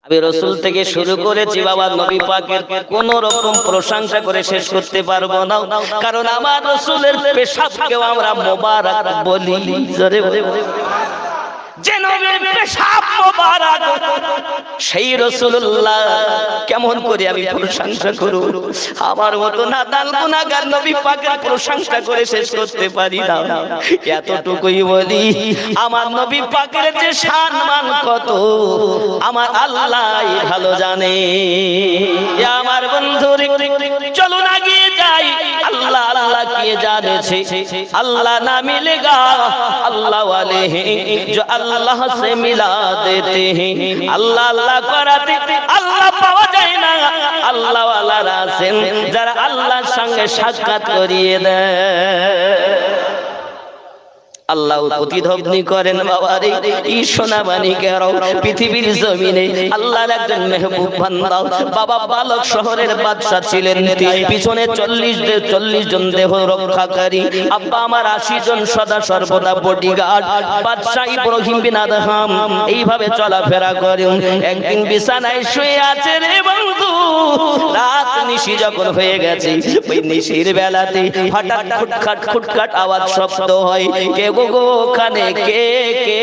আমি রাসূল থেকে শুরু করেছি বাবা, নবী পাকের কোন রকম প্রশংসা করে শেষ করতে পারবো না, কারণ আমার রাসূলের পেশাবকেও আমরা মোবারক বলি। জোরে বলে যে নবীর পেশাব মোবারক, সেই রাসূলুল্লাহ কেমন করে আমি প্রশংসা করব? আমার মতো নাদান গুনাহগার নবী পাকের প্রশংসা করে শেষ করতে পারি না। এতটুকুই বলি, আমার নবী পাকের যে সম্মান কত আমার আল্লাহই ভালো জানে। আমার বন্ধুরে চলো না গিয়ে যাই, আল্লাহ আল্লাহ কে জানেছে, আল্লাহ না মিলেগা अल्लाह वाले हैं जो अल्लाह से मिला देते हैं। अल्लाह अल्लाह कराते अल्लाह पावा जाए ना, अल्लाह वाला रासेन जरा अल्लाह संगे साक्षाৎ करिए दें। আল্লাহ প্রতিধ্বনি করেন বাবারে, এই সোনামানিকেরাও পৃথিবীর জমিনে আল্লাহর একজন মেহবুব বান্দা। বাবা বালক শহরের বাদশা ছিলেন, পিছনে 40 জন দেহ রক্ষাকারী, আব্বা আমার 80 জন সদা সর্বদা বডিগার্ড। বাদশা ইব্রাহিম বিন আদহাম এইভাবে চলাফেরা করেন। একদিন বিছানায় শুয়ে আছে রে বন্ধু, রাত নিশি যখন হয়ে গেছে, ওই নিশির বেলাতে হঠাৎ খুটখাট খুটখাট আওয়াজ শব্দ হয়। কে ওখানে কে কে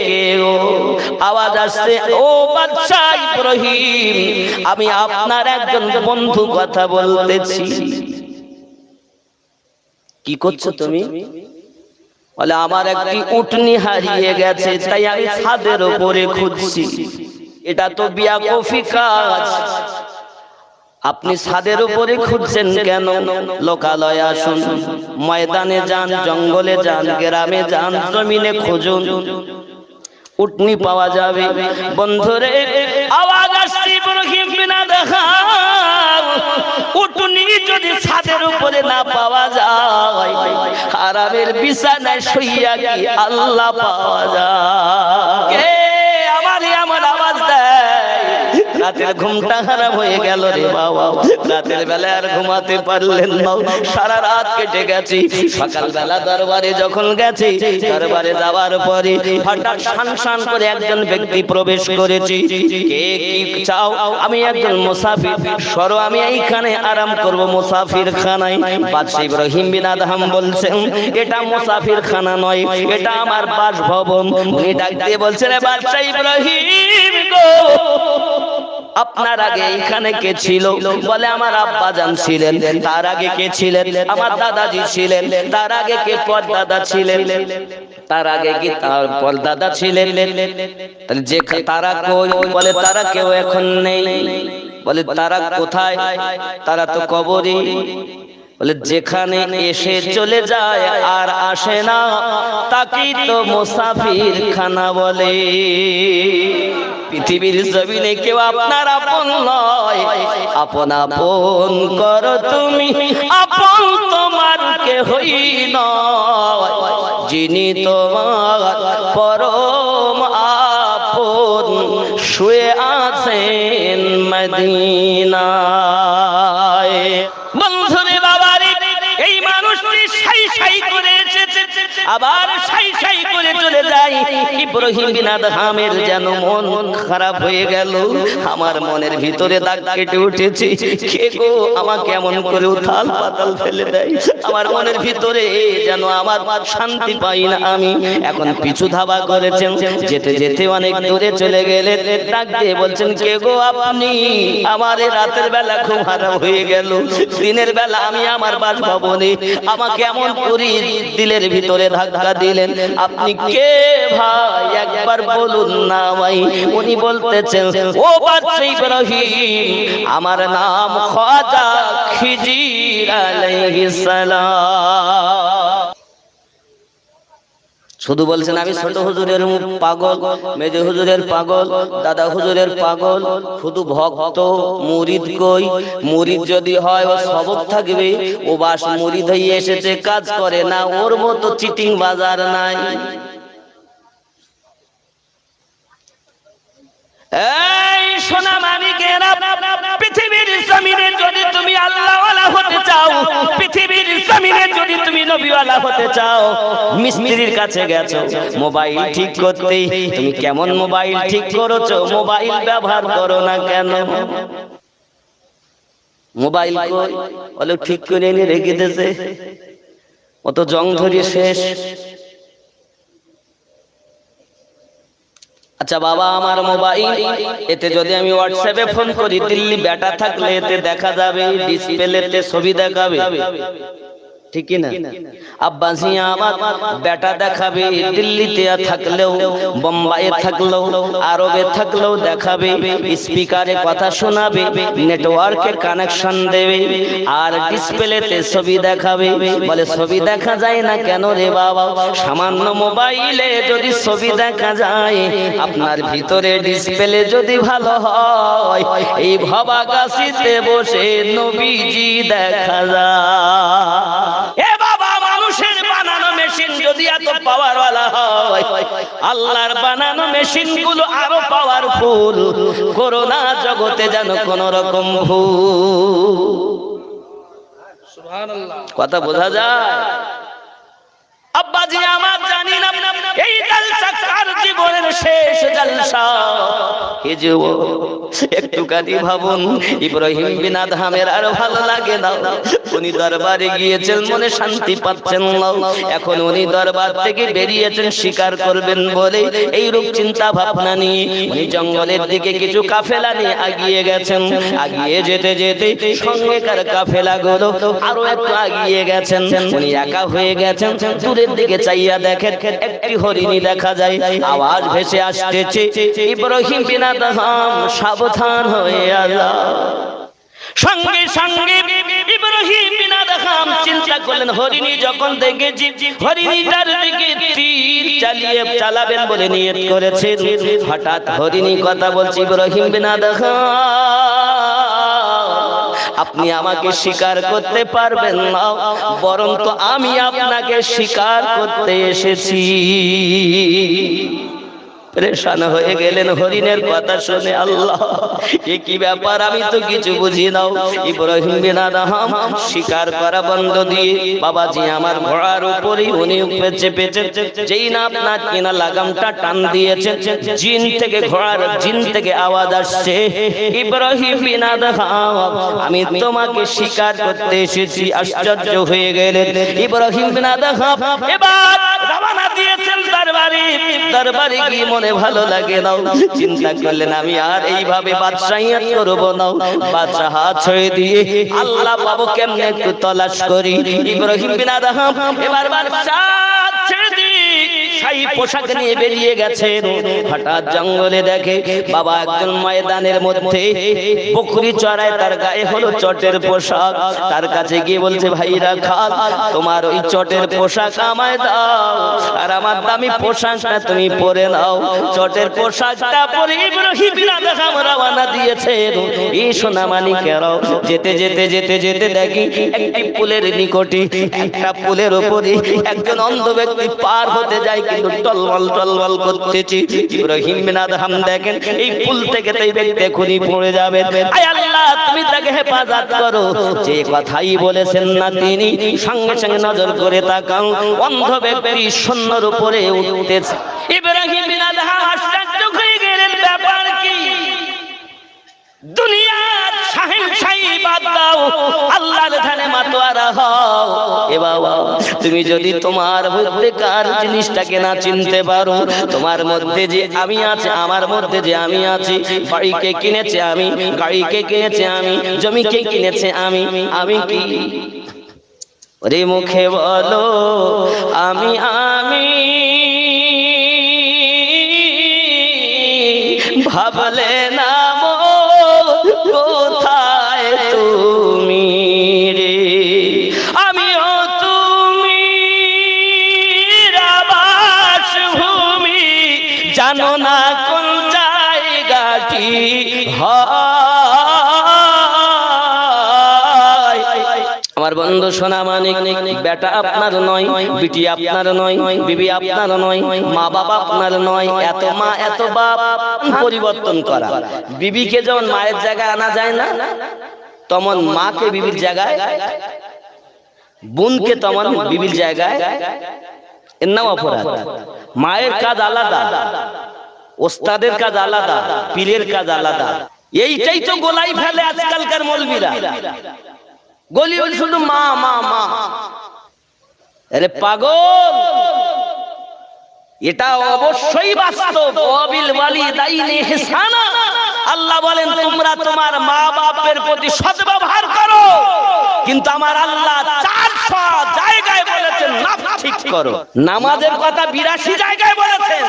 কে ও আওয়াজ আসছে, ও বাদশা ইব্রাহিম, আমি আপনার একজন বন্ধু কথা বলতেছি। কি করছো তুমি? বলে আমার একটি উটনি হারিয়ে গেছে, তাই আমি ছাদের উপরে খুঁজছি। এটা তো বিয়াকুফি কাজ, আপনি ছাদের উপরে খুঁজছেন কেন? লোকালয়ে আসুন, ময়দানে যান, জঙ্গলে যান, গ্রামে যান, জমিনে খুঁজুন, উটনি পাওয়া যাবে। বন্ধুরে আওয়াজ আসছে ইব্রাহিম বিন আদহাম, উটনি যদি ছাদের উপরে না পাওয়া যায়, আরামের বিছানায় শুইয়া কি আল্লাহ পাওয়া যায়? কে আমার আওয়াজ দেয়? রাতের ঘুমটা হারাম হয়ে গেল রে বাবা, রাতের বেলা আর ঘুমাতে পারলেন না, সারা রাত কেটে গেছে। সকালবেলা দরবারে যখন গেছে, দরবারে যাওয়ার পরে হঠাৎ শান করে একজন ব্যক্তি প্রবেশ করেছে। কে কি চাও? আমি একজন মুসাফির, সরো আমি এইখানে আরাম করব মুসাফির খানায়। বাদশা ইব্রাহিম বিন আদহাম বলছেন, এটা মুসাফির খানা নয়, এটা আমার বাসভবন। উনি ডাক দিয়ে বলছেন, বাদশা ইব্রাহিম গো, আপনার আগে এখানে কে ছিল? বলে আমার আব্বা জান ছিলেন। তার আগে কে ছিলেন? আমার দাদাজি ছিলেন। তার আগে কে পরদাদা ছিলেন? তার আগে কি তার পরদাদা ছিলেন? তাহলে যে তারা কই? বলে তারা কেউ এখন নেই। বলে তারা কোথায়? তারা তো কবরে। বলে যেখানে এসে চলে যায় আর আসে না, তাকেই তো মুসাফির খানা বলে। পৃথিবীর জমিনে কেউ আপনার আপন নয়, আপন আপন করো তুমি, আপন তোমার কেহই নয়। যিনি তোমার পরম আপন শুয়ে আছেন মদিনায়। বন্ধুরে বাবারে, এই মানুষটি সাই সাই করে এসেছে, আবার সাই সাই করে চলে যায়। ইব্রাহিম বিন আদহামের যেন মন খারাপ হয়ে গেল। আমার মনের ভিতরে দাগ কেটে উঠেছে, কে গো আমাকে এমন করে উথাল পাতাল ফেলে দেয়? আমার মনের ভিতরে যেন আমার শান্তি পাই না আমি। এখন পিছু ধাবা করেছেন, যেতে যেতে অনেক দূরে চলে গেলেন। ডাক দিয়ে বলছেন, কে গো আপনি? আমার রাতের বেলা খুব হারাম হয়ে গেল, দিনের বেলা আমি আমার বাসভবনে, আমাকে এমন করে দিলের ভিতরে ধাক্কা দিলেন। আপনি কে ভাই? একবার বলুন না ভাই। উনি বলতেছেন, ও বাদশা ইব্রাহিম, আমার নাম খাজা খিজির আলাইহিস সালাম। শুধু বলছেন আমি ছোট হুজুরের পাগল, মেজো হুজুরের পাগল, দাদা হুজুরের পাগল। শুধু ভক্ত মুরিদ কই? মুরিদ যদি হয় ও সবক থাকবে, ও বাস মুরিদ হয়ে এসেছে, কাজ করে না, ওর মতো চিটিং বাজার নাই। এই সোনা মানিকেরা, পৃথিবীর জমিনে যদি তুমি আল্লাহওয়ালা হতে চাও, পৃথিবীর জমিনে যদি তুমি নবীওয়ালা হতে চাও, মিস্ত্রির কাছে গেছো মোবাইল ঠিক করতে, তুমি কেমন মোবাইল ঠিক করেছো? মোবাইল ব্যবহার করো না কেন? মোবাইল বলে ঠিক করে এনে রেখে দিয়েছে, অত জং ধরিয়ে শেষ। আচ্ছা বাবা, আমার মোবাইল, এতে যদি আমি হোয়াটসঅ্যাপে ফোন করি, দিল্লি ব্যাটা থাকলে এতে দেখা যাবে, ডিসপ্লেতে ছবি দেখাবে, ঠিক কি না? আব্বাসি আমার বেটা দেখাবে, দিল্লিতে থাকলেও, বোম্বাইয়ে থাকলেও, আরবে থাকলেও দেখাবে, স্পিকারে কথা শোনাবে, নেটওয়ার্কে কানেকশন দেবে, আর ডিসপ্লেতে ছবি দেখাবে। বলে ছবি দেখা যায় না কেন রে বাবা? সামান্য মোবাইলে যদি ছবি দেখা যায়, আপনার ভিতরে ডিসপ্লে যদি ভালো হয়, এই ভবাগাছিতে বসে নবীজি দেখা যায়। এ বাবা, মানুষের বানানো মেশিন যদি এত পাওয়ারওয়ালা হয়, আল্লাহর বানানো মেশিন গুলো আরো পাওয়ারফুল। করোনা জগতে যেন কোন রকম ভুল। সুবহানাল্লাহ, কথা বোঝা যায়? আব্বাজি আমার, জানি না এই জলসা কার জীবনের শেষ জলসা। এই যে একটুখানি ভাবুন, ইব্রাহিম বিন আদহামের আর ভালো লাগে না, উনি দরবারে গিয়েছেন, মনে শান্তি পাচ্ছেন না। এখন উনি দরবার থেকে বেরিয়েছেন শিকার করবেন বলে, এই রূপ চিন্তা ভাবনা নিয়ে উনি জঙ্গলের দিকে কিছু কাফেলা নিয়ে আগিয়ে গেছেন। আগিয়ে যেতে যেতে সঙ্গেকার কাফেলা গুলো আরো একটু আগিয়ে গেছেন। উনি একা হয়ে গেছেন। দূরের দিকে চাইয়া দেখেন একটি হরিণী দেখা যায়, আওয়াজ ভেসে আসতেছে, ইব্রাহিম বিন আদহাম সাবধান হয়ে আল্লাহ। সঙ্গে সঙ্গে ইব্রাহিম বিন আদহাম চিন্তা করলেন, হরিণী যখন দেখেছি, হরিণীটার দিকে তীর চালাবেন বলে নিয়ত করেছেন। হঠাৎ হরিণী কথা বলছে, ইব্রাহিম বিন আদহাম, আপনি আমাকে শিকার করতে পারবেন না, বরং তো আমি আপনাকে শিকার করতে এসেছি। পরেশান হয়ে গেলেন হরিণের কথা শুনে। আল্লাহ, এ কি ব্যাপার? আমি তো কিছু বুঝি না। ইব্রাহিম বিন আদহাম শিকার করা বন্ধ দিয়ে, বাবাজি আমার ঘোড়ার উপরে উনি চেপে যেই না আপনার কিনা লাগামটা টান দিয়েছেন, জিন থেকে, ঘোড়ার জিন থেকে আওয়াজ আসছে, ইব্রাহিম বিন আদহাম, আমি তোমাকে শিকার করতে এসেছি। আশ্চর্য হয়ে গেলেন ইব্রাহিম বিন আদহাম। এবার রওনা দিয়েছেন দরবারে। দরবারে গিয়ে মনে ভালো লাগে না, চিন্তা করলেন আমি আর এইভাবে বাদশাহিয়াত করব না। বাদশা হাত ছেড়ে দিয়ে আল্লাহ পাবো কেমনে একটু তলাশ করি। ইব্রাহিম বিন আদহাম এবার বাদশা ছেড়ে দিয়ে শাহী পোশাক নিয়ে বেরিয়ে গেছেন। হঠাৎ জঙ্গলে দেখে বাবা একজন ময়দানের মধ্যে বকরি চড়ায়, তার গায়ে হলো চটের পোশাক। তার কাছে গিয়ে বলছে, ভাইরা খাল, তোমার ওই চটের পোশাক আমায় দাও, আর আমার দামি পোশাকটা তুমি পরে নাও। চটের পোশাকটা পরে ইব্রাহিম বিন আদহাম রওনা দিয়েছেন। এই সোনা মানিকেরাও যেতে যেতে যেতে যেতে দেখি একটি পুলের নিকটে, একটা পুলের উপরে একজন অন্ধ ব্যক্তি পার হতে যায়, কিন্তু টলমল টলমল করতেছে। ইব্রাহিম বিন আদহাম দেখেন এই পুল থেকে তো এই ব্যক্তি এখনই পড়ে যাবে। আয় আল্লাহ, তুমি তাকে হেফাজত করো। যে কথাই বলেছেন না তিনি, সঙ্গে সঙ্গে নজর করে তাকান, অন্ধ ব্যক্তি শূন্যের উপরে উঠতেছে। ইব্রাহিম বিন আদহাম আশ্চর্য হয়ে গেলেন, ব্যাপার কি? দুনিয়ার শাহেনশাহী বাদ দাও, আল্লাহর ধানে মাতোয়ারা হও। এ বাবা, তুমি যদি তোমার মধ্যেকার জিনিসটাকে না চিনতে পারো, তোমার মধ্যে যে আমি আছে, আমার মধ্যে যে আমি আছি, বাড়িকে কিনেছে আমি, গাড়িকে কিনেছে আমি, জমিকে কিনেছে আমি, আমি কি? ওরে মুখে বলো আমি আমি, ভাবলে না কোথায় তুমি রে, আমিও তুমি আবাস ভূমি, জানো না কোন জায়গাটি আমার বন্ধু সোনা মানিক, বেটা আপনার নয়, বিটি আপনার নয়, বিবি আপনার নয়, মা বাবা আপনার নয়। এত মা এত বাপ পরিবর্তন করা। বিবিকে যেমন মায়ের জায়গায় আনা যায় না, তেমন মাকে বিবির জায়গায় বোনকে তেমন বিবির জায়গায়, এর নাম অপরাধ। মায়ের কাজ আলাদা, ওস্তাদের কাজ আলাদা, পীরের কাজ আলাদা। এইটাই তো গোলাই ফেলে আজকালকার মৌলবীরা। গলি শুধু মা মা মা। আরে পাগল, এটা অবশ্যই বাস্তব। ওয়াবিল ওয়ালিদাইনি ইহসানা, আল্লাহ বলেন তোমরা তোমার মা বাপের প্রতি সদ্ব্যবহার করো, কিন্তু আমার আল্লাহ 400 জায়গায় বলেছেন নাফস ঠিক করো। নামাজের কথা 82 জায়গায় বলেছেন,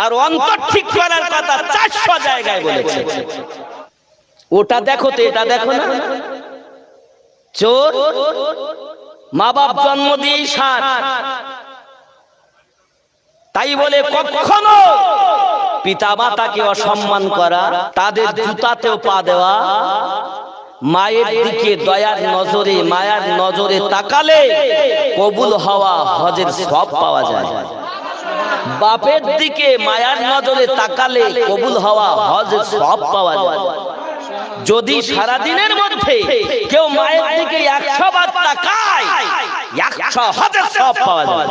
আর অন্তর ঠিক করার কথা 400 জায়গায় বলেছেন। ওটা দেখো তো, এটা দেখো না। চোর মা বাপ জন্ম দিয়ে সার, তাই বলে কখনো পিতা মাতাকে অসম্মান করা, তাদের জুতাতেও পা দেওয়া, মায়ের দিকে দয়ার নজরে মায়ার নজরে তাকালে কবুল হওয়া হজের সওয়াব পাওয়া যায়। বাপের দিকে মায়ার নজরে তাকালে কবুল হওয়া হজের সওয়াব পাওয়া যায়। যদি সারা দিনের মধ্যে কেউ মায়ের দিকে 100 বার তাকায়, 100 হজের সওয়াব পাওয়া যায়।